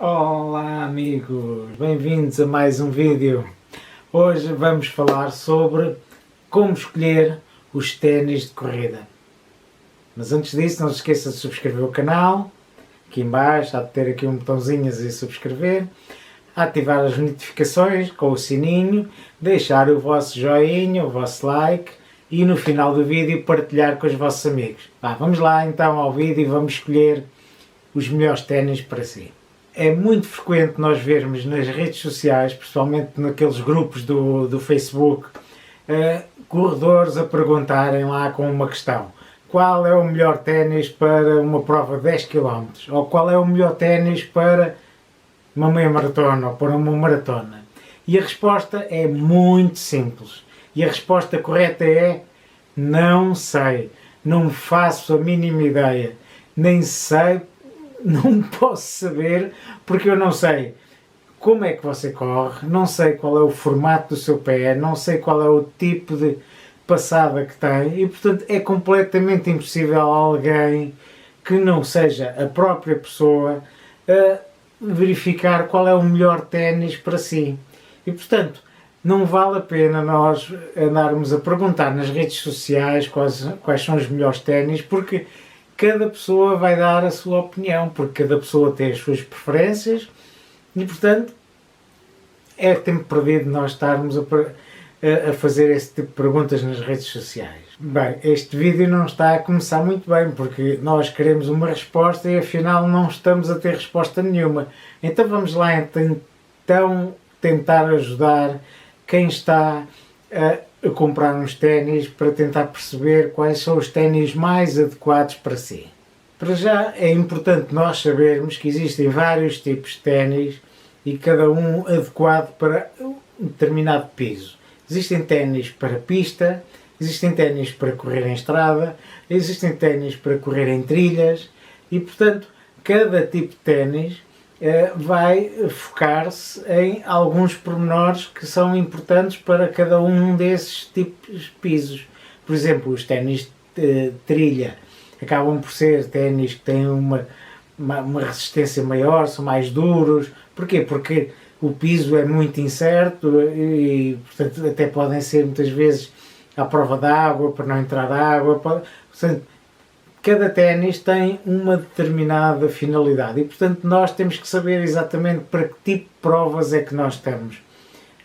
Olá amigos, bem-vindos a mais um vídeo. Hoje vamos falar sobre como escolher os ténis de corrida. Mas antes disso, não se esqueça de subscrever o canal. Aqui em baixo há de ter aqui um botãozinho a dizer subscrever, ativar as notificações com o sininho, deixar o vosso joinha, o vosso like e no final do vídeo partilhar com os vossos amigos. Vamos lá então ao vídeo e vamos escolher os melhores ténis para si. É muito frequente nós vermos nas redes sociais, principalmente naqueles grupos do Facebook, corredores a perguntarem lá com uma questão: qual é o melhor ténis para uma prova de 10 km? Ou qual é o melhor ténis para uma meia maratona ou para uma maratona? E a resposta é muito simples. E a resposta correta é: não sei, não faço a mínima ideia, nem sei, não posso saber, porque eu não sei como é que você corre, não sei qual é o formato do seu pé, não sei qual é o tipo de passada que tem e, portanto, é completamente impossível alguém que não seja a própria pessoa verificar qual é o melhor ténis para si. E, portanto, não vale a pena nós andarmos a perguntar nas redes sociais quais são os melhores ténis, porque cada pessoa vai dar a sua opinião, porque cada pessoa tem as suas preferências e, portanto, é tempo perdido nós estarmos a fazer esse tipo de perguntas nas redes sociais. Bem, este vídeo não está a começar muito bem, porque nós queremos uma resposta e afinal não estamos a ter resposta nenhuma. Então vamos lá então tentar ajudar quem está a comprar uns ténis para tentar perceber quais são os ténis mais adequados para si. Para já é importante nós sabermos que existem vários tipos de ténis e cada um adequado para um determinado piso. Existem ténis para pista, existem ténis para correr em estrada, existem ténis para correr em trilhas e, portanto, cada tipo de ténis vai focar-se em alguns pormenores que são importantes para cada um desses tipos de pisos. Por exemplo, os ténis de trilha acabam por ser ténis que têm uma resistência maior, são mais duros. Porquê? Porque o piso é muito incerto e, portanto, até podem ser muitas vezes à prova da água, para não entrar água. Portanto, cada ténis tem uma determinada finalidade e, portanto, nós temos que saber exatamente para que tipo de provas é que nós estamos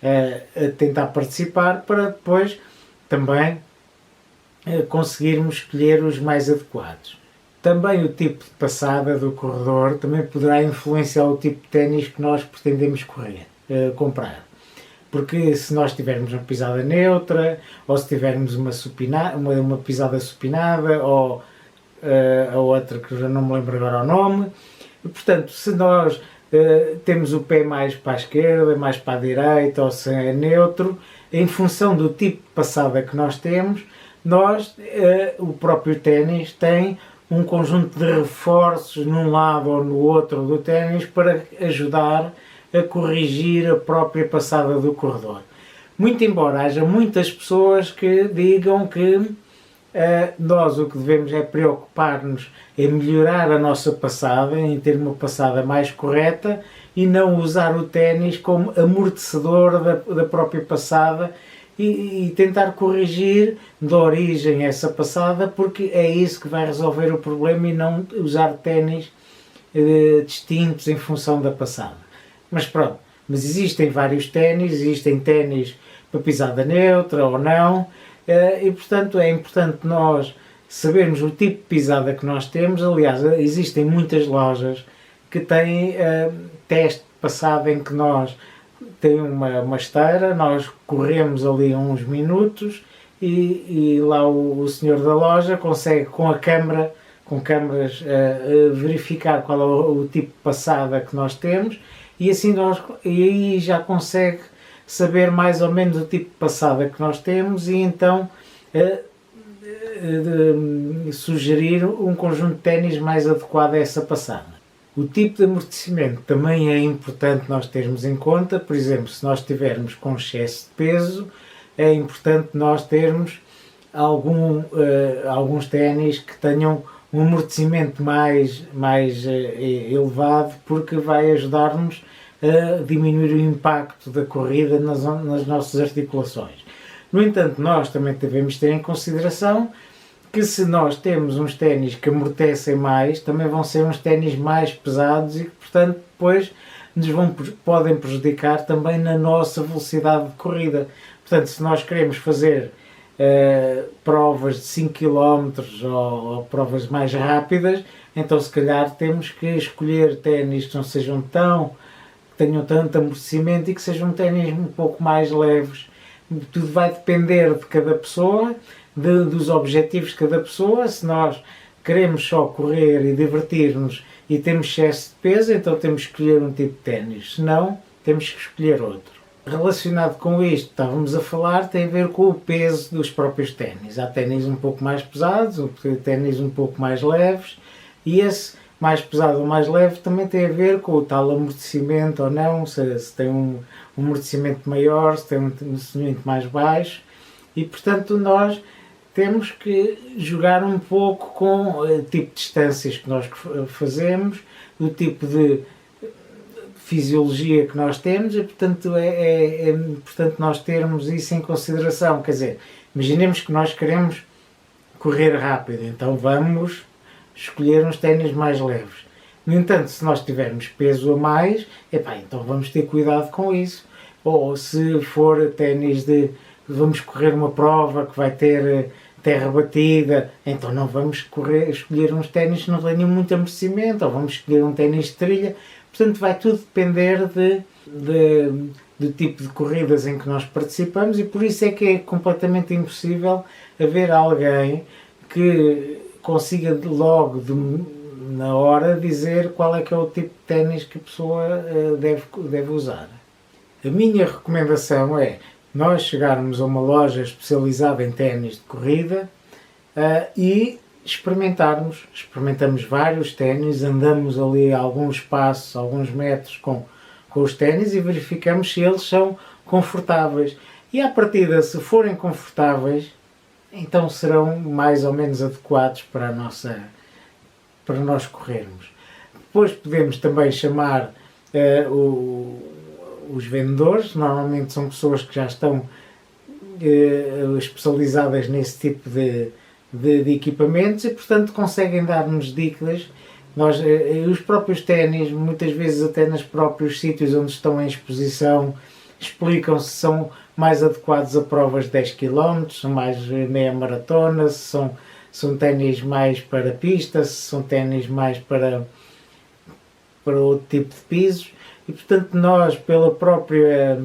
a tentar participar, para depois também conseguirmos escolher os mais adequados. Também o tipo de passada do corredor também poderá influenciar o tipo de ténis que nós pretendemos comprar. Porque se nós tivermos uma pisada neutra, ou se tivermos uma pisada supinada, ou a outra que eu já não me lembro agora o nome, e, portanto, se nós temos o pé mais para a esquerda, mais para a direita, ou se é neutro, em função do tipo de passada que nós temos, o próprio ténis tem um conjunto de reforços num lado ou no outro do ténis para ajudar a corrigir a própria passada do corredor. Muito embora haja muitas pessoas que digam que nós o que devemos é preocupar-nos em melhorar a nossa passada, em ter uma passada mais correta e não usar o ténis como amortecedor da própria passada e tentar corrigir de origem essa passada, porque é isso que vai resolver o problema e não usar ténis distintos em função da passada. Mas pronto, mas existem vários ténis, existem ténis para pisada neutra ou não, e portanto é importante nós sabermos o tipo de pisada que nós temos. Aliás, existem muitas lojas que têm teste de passada em que nós tem uma esteira, nós corremos ali uns minutos e lá o senhor da loja consegue com câmaras verificar qual é o tipo de passada que nós temos e assim aí já consegue saber mais ou menos o tipo de passada que nós temos e então sugerir um conjunto de ténis mais adequado a essa passada. O tipo de amortecimento também é importante nós termos em conta. Por exemplo, se nós estivermos com excesso de peso, é importante nós termos alguns ténis que tenham um amortecimento mais elevado, porque vai ajudar-nos a diminuir o impacto da corrida nas nossas articulações. No entanto, nós também devemos ter em consideração que se nós temos uns ténis que amortecem mais, também vão ser uns ténis mais pesados e que, portanto, depois podem prejudicar também na nossa velocidade de corrida. Portanto, se nós queremos fazer provas de 5 km ou provas mais rápidas, então se calhar temos que escolher ténis que não sejam que tenham tanto amortecimento e que sejam ténis um pouco mais leves. Tudo vai depender de cada pessoa, dos objetivos de cada pessoa. Se nós queremos só correr e divertir-nos e temos excesso de peso, então temos que escolher um tipo de ténis, se não, temos que escolher outro. Relacionado com isto, estávamos a falar, tem a ver com o peso dos próprios ténis. Há ténis um pouco mais pesados, ténis um pouco mais leves, e esse mais pesado ou mais leve também tem a ver com o tal amortecimento ou não, se tem um amortecimento maior, se tem um amortecimento mais baixo, e portanto nós temos que jogar um pouco com o tipo de distâncias que nós fazemos, o tipo de fisiologia que nós temos, e portanto é importante nós termos isso em consideração. Quer dizer, imaginemos que nós queremos correr rápido, então vamos escolher uns ténis mais leves. No entanto, se nós tivermos peso a mais, então vamos ter cuidado com isso. Ou se for ténis vamos correr uma prova que vai ter terra batida, então não vamos escolher uns ténis que não tenham muito amortecimento, ou vamos escolher um ténis de trilha. Portanto, vai tudo depender do tipo de corridas em que nós participamos, e por isso é que é completamente impossível haver alguém que consiga logo na hora dizer qual é que é o tipo de ténis que a pessoa deve usar. A minha recomendação é nós chegarmos a uma loja especializada em ténis de corrida e experimentamos vários ténis, andamos ali alguns passos, alguns metros com os ténis e verificamos se eles são confortáveis. E à partida, se forem confortáveis, então serão mais ou menos adequados para nós corrermos. Depois podemos também chamar os vendedores, normalmente são pessoas que já estão especializadas nesse tipo de equipamentos e, portanto, conseguem dar-nos dicas. Os próprios ténis, muitas vezes até nos próprios sítios onde estão em exposição, explicam se são mais adequados a provas de 10 km, são mais meia maratona, se são ténis mais para pistas, se são ténis mais para outro tipo de pisos. E, portanto, nós, pela própria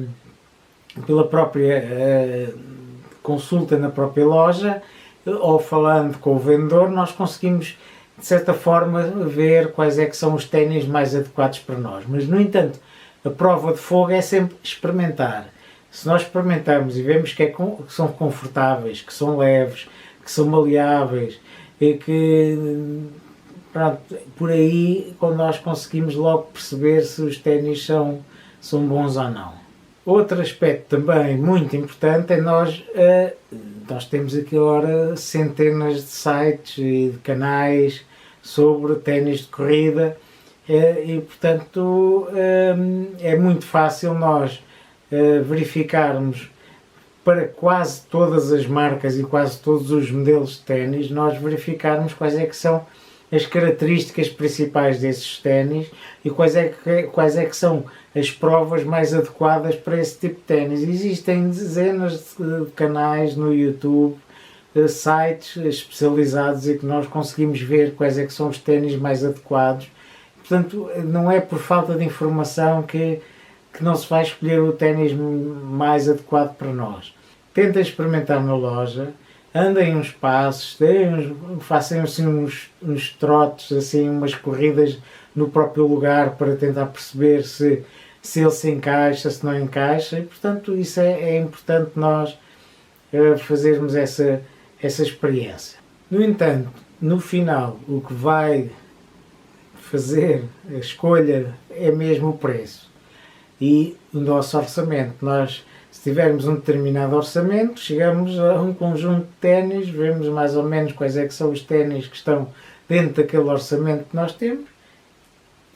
consulta na própria loja, ou falando com o vendedor, nós conseguimos, de certa forma, ver quais é que são os ténis mais adequados para nós. Mas, no entanto, a prova de fogo é sempre experimentar. Se nós experimentamos e vemos que são confortáveis, que são leves, que são maleáveis, e que por aí, quando nós conseguimos logo perceber se os ténis são bons ou não. Outro aspecto também muito importante é nós temos aqui agora centenas de sites e de canais sobre ténis de corrida e portanto é muito fácil nós verificarmos para quase todas as marcas e quase todos os modelos de ténis, nós verificarmos quais é que são as características principais desses ténis e quais é que são as provas mais adequadas para esse tipo de ténis. Existem dezenas de canais no YouTube, sites especializados e que nós conseguimos ver quais é que são os ténis mais adequados. Portanto, não é por falta de informação que não se vai escolher o ténis mais adequado para nós. Tentem experimentar na loja, andem uns passos, façam assim uns trotes, assim, umas corridas no próprio lugar para tentar perceber se ele se encaixa, se não encaixa, e portanto isso é importante nós fazermos essa experiência. No entanto, no final, o que vai fazer a escolha é mesmo o preço e o nosso orçamento. Nós, se tivermos um determinado orçamento, chegamos a um conjunto de ténis, vemos mais ou menos quais é que são os ténis que estão dentro daquele orçamento que nós temos,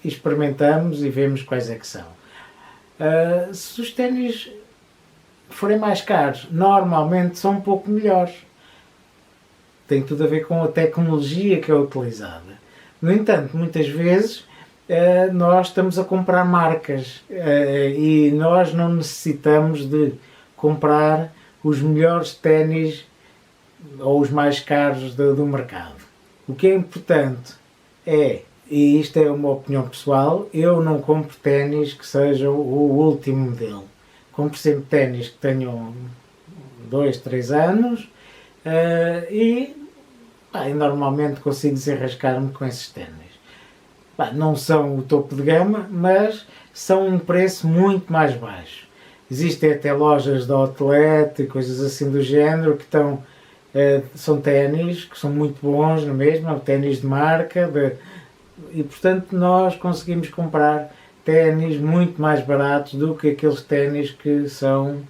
experimentamos e vemos quais é que são. Se os ténis forem mais caros, normalmente são um pouco melhores. Tem tudo a ver com a tecnologia que é utilizada. No entanto, muitas vezes nós estamos a comprar marcas e nós não necessitamos de comprar os melhores ténis ou os mais caros do mercado. O que é importante é, e isto é uma opinião pessoal, eu não compro ténis que sejam o último modelo. Compro sempre ténis que tenham 2, 3 anos e normalmente consigo desenrascar-me com esses ténis. Não são o topo de gama, mas são um preço muito mais baixo. Existem até lojas de outlet e coisas assim do género que estão, são ténis que são muito bons na mesma, ténis de marca, e portanto nós conseguimos comprar ténis muito mais baratos do que aqueles ténis que são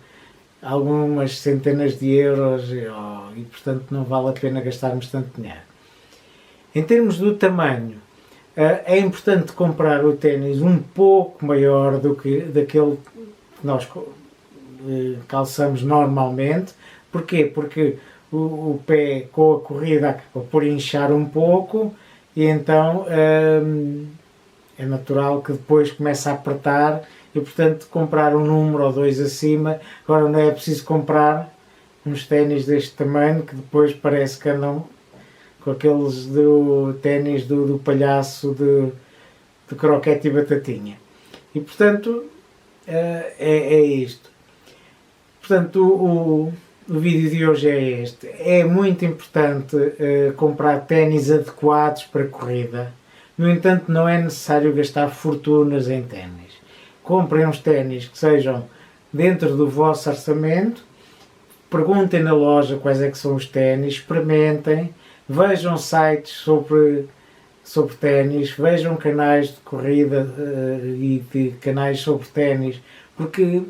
algumas centenas de euros e portanto não vale a pena gastarmos tanto dinheiro. Em termos do tamanho, é importante comprar o ténis um pouco maior do que daquele que nós calçamos normalmente. Porquê? Porque o pé com a corrida acaba por inchar um pouco e então é natural que depois comece a apertar e portanto comprar um número ou 2 acima. Agora não é preciso comprar uns ténis deste tamanho que depois parece que andam com aqueles ténis do palhaço de croquete e batatinha. E portanto é isto. Portanto o vídeo de hoje é este. É muito importante comprar ténis adequados para corrida. No entanto, não é necessário gastar fortunas em ténis. Comprem uns ténis que sejam dentro do vosso orçamento, perguntem na loja quais é que são os ténis, experimentem, vejam sites sobre ténis, vejam canais de corrida e de canais sobre ténis, porque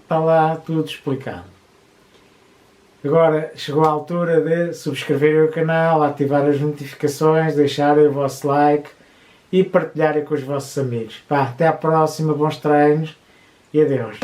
está lá tudo explicado. Agora chegou a altura de subscreverem o canal, ativar as notificações, deixarem o vosso like e partilharem com os vossos amigos. Até à próxima, bons treinos e adeus.